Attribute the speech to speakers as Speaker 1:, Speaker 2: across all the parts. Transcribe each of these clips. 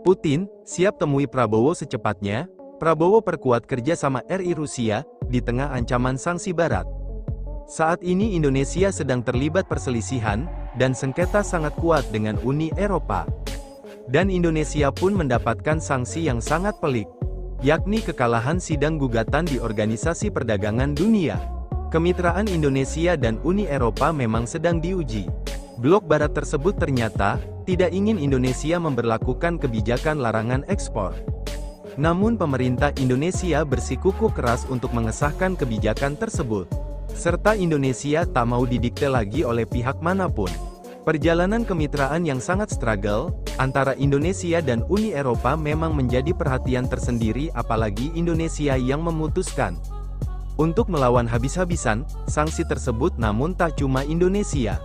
Speaker 1: Putin, siap temui Prabowo secepatnya. Prabowo perkuat kerjasama RI Rusia, di tengah ancaman sanksi Barat. Saat ini Indonesia sedang terlibat perselisihan, dan sengketa sangat kuat dengan Uni Eropa. Dan Indonesia pun mendapatkan sanksi yang sangat pelik, yakni kekalahan sidang gugatan di Organisasi Perdagangan Dunia. Kemitraan Indonesia dan Uni Eropa memang sedang diuji. Blok Barat tersebut ternyata tidak ingin Indonesia memberlakukan kebijakan larangan ekspor. Namun pemerintah Indonesia bersikukuh keras untuk mengesahkan kebijakan tersebut. Serta Indonesia tak mau didikte lagi oleh pihak manapun. Perjalanan kemitraan yang sangat struggle antara Indonesia dan Uni Eropa memang menjadi perhatian tersendiri, apalagi Indonesia yang memutuskan untuk melawan habis-habisan sanksi tersebut. Namun tak cuma Indonesia.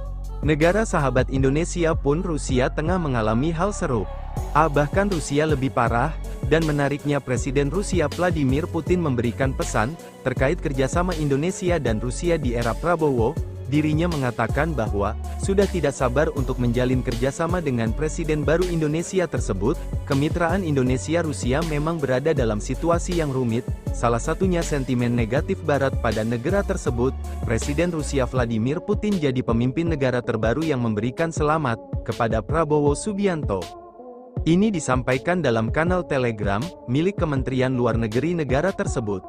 Speaker 1: Negara sahabat Indonesia pun Rusia tengah mengalami hal serupa. Bahkan Rusia lebih parah, dan menariknya Presiden Rusia Vladimir Putin memberikan pesan terkait kerjasama Indonesia dan Rusia di era Prabowo. Dirinya mengatakan bahwa sudah tidak sabar untuk menjalin kerjasama dengan Presiden baru Indonesia tersebut. Kemitraan Indonesia-Rusia memang berada dalam situasi yang rumit, salah satunya sentimen negatif Barat pada negara tersebut. Presiden Rusia Vladimir Putin jadi pemimpin negara terbaru yang memberikan selamat kepada Prabowo Subianto. Ini disampaikan dalam kanal Telegram milik Kementerian Luar Negeri negara tersebut.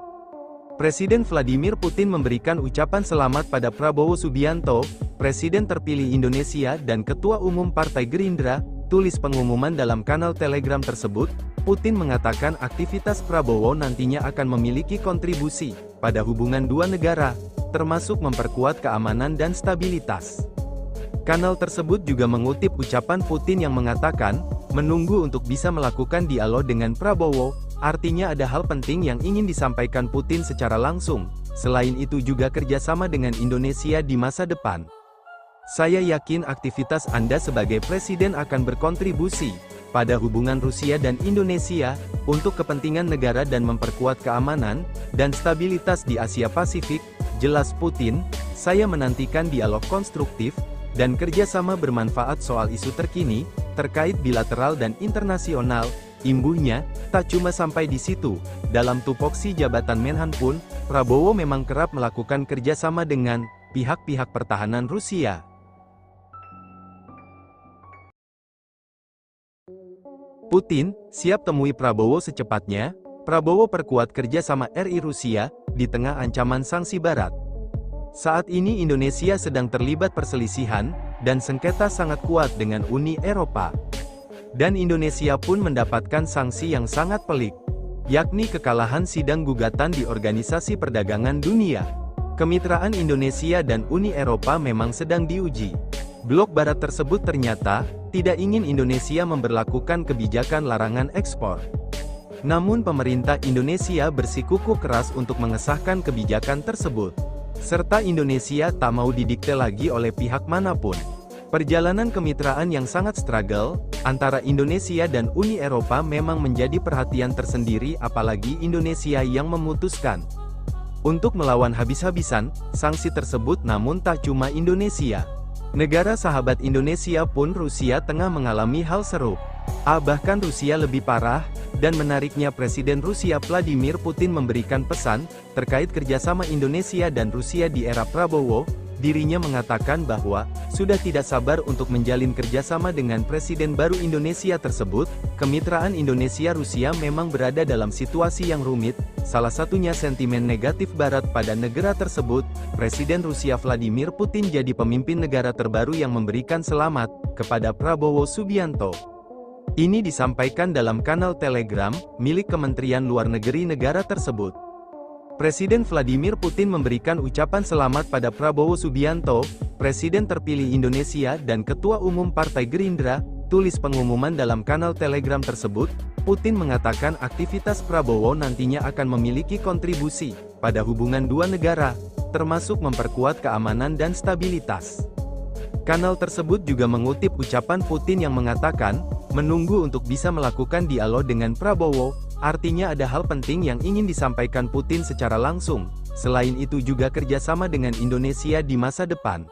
Speaker 1: Presiden Vladimir Putin memberikan ucapan selamat pada Prabowo Subianto, Presiden terpilih Indonesia dan Ketua Umum Partai Gerindra. Tulis pengumuman dalam kanal Telegram tersebut. Putin mengatakan aktivitas Prabowo nantinya akan memiliki kontribusi pada hubungan dua negara, termasuk memperkuat keamanan dan stabilitas. Kanal tersebut juga mengutip ucapan Putin yang mengatakan, menunggu untuk bisa melakukan dialog dengan Prabowo, artinya ada hal penting yang ingin disampaikan Putin secara langsung. Selain itu juga kerjasama dengan Indonesia di masa depan. Saya yakin aktivitas Anda sebagai Presiden akan berkontribusi pada hubungan Rusia dan Indonesia, untuk kepentingan negara dan memperkuat keamanan dan stabilitas di Asia Pasifik, jelas Putin. Saya menantikan dialog konstruktif dan kerjasama bermanfaat soal isu terkini, terkait bilateral dan internasional. Imbuhnya, tak cuma sampai di situ. Dalam tupoksi jabatan Menhan pun, Prabowo memang kerap melakukan kerjasama dengan pihak-pihak pertahanan Rusia. Putin, siap temui Prabowo secepatnya. Prabowo perkuat kerjasama RI Rusia, di tengah ancaman sanksi Barat. Saat ini Indonesia sedang terlibat perselisihan, dan sengketa sangat kuat dengan Uni Eropa. Dan Indonesia pun mendapatkan sanksi yang sangat pelik, yakni kekalahan sidang gugatan di Organisasi Perdagangan Dunia. Kemitraan Indonesia dan Uni Eropa memang sedang diuji. Blok Barat tersebut ternyata tidak ingin Indonesia memberlakukan kebijakan larangan ekspor. Namun pemerintah Indonesia bersikukuh keras untuk mengesahkan kebijakan tersebut. Serta Indonesia tak mau didikte lagi oleh pihak manapun. Perjalanan kemitraan yang sangat struggle antara Indonesia dan Uni Eropa memang menjadi perhatian tersendiri, apalagi Indonesia yang memutuskan untuk melawan habis-habisan sanksi tersebut. Namun tak cuma Indonesia. Negara sahabat Indonesia pun Rusia tengah mengalami hal serupa. Bahkan Rusia lebih parah, dan menariknya Presiden Rusia Vladimir Putin memberikan pesan terkait kerjasama Indonesia dan Rusia di era Prabowo. Dirinya mengatakan bahwa sudah tidak sabar untuk menjalin kerjasama dengan Presiden baru Indonesia tersebut. Kemitraan Indonesia-Rusia memang berada dalam situasi yang rumit, salah satunya sentimen negatif Barat pada negara tersebut. Presiden Rusia Vladimir Putin jadi pemimpin negara terbaru yang memberikan selamat kepada Prabowo Subianto. Ini disampaikan dalam kanal Telegram milik Kementerian Luar Negeri negara tersebut. Presiden Vladimir Putin memberikan ucapan selamat pada Prabowo Subianto, Presiden terpilih Indonesia dan Ketua Umum Partai Gerindra. Tulis pengumuman dalam kanal Telegram tersebut. Putin mengatakan aktivitas Prabowo nantinya akan memiliki kontribusi pada hubungan dua negara, termasuk memperkuat keamanan dan stabilitas. Kanal tersebut juga mengutip ucapan Putin yang mengatakan, menunggu untuk bisa melakukan dialog dengan Prabowo, artinya ada hal penting yang ingin disampaikan Putin secara langsung. Selain itu juga kerjasama dengan Indonesia di masa depan.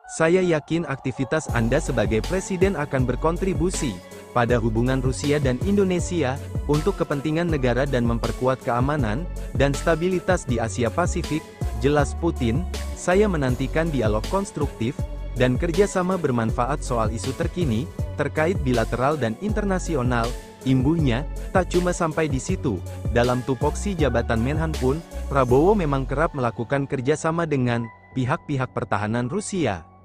Speaker 1: Saya yakin aktivitas Anda sebagai Presiden akan berkontribusi pada hubungan Rusia dan Indonesia, untuk kepentingan negara dan memperkuat keamanan dan stabilitas di Asia Pasifik, jelas Putin. Saya menantikan dialog konstruktif dan kerjasama bermanfaat soal isu terkini, terkait bilateral dan internasional. Imbuhnya, tak cuma sampai di situ. Dalam tupoksi jabatan Menhan pun, Prabowo memang kerap melakukan kerjasama dengan pihak-pihak pertahanan Rusia.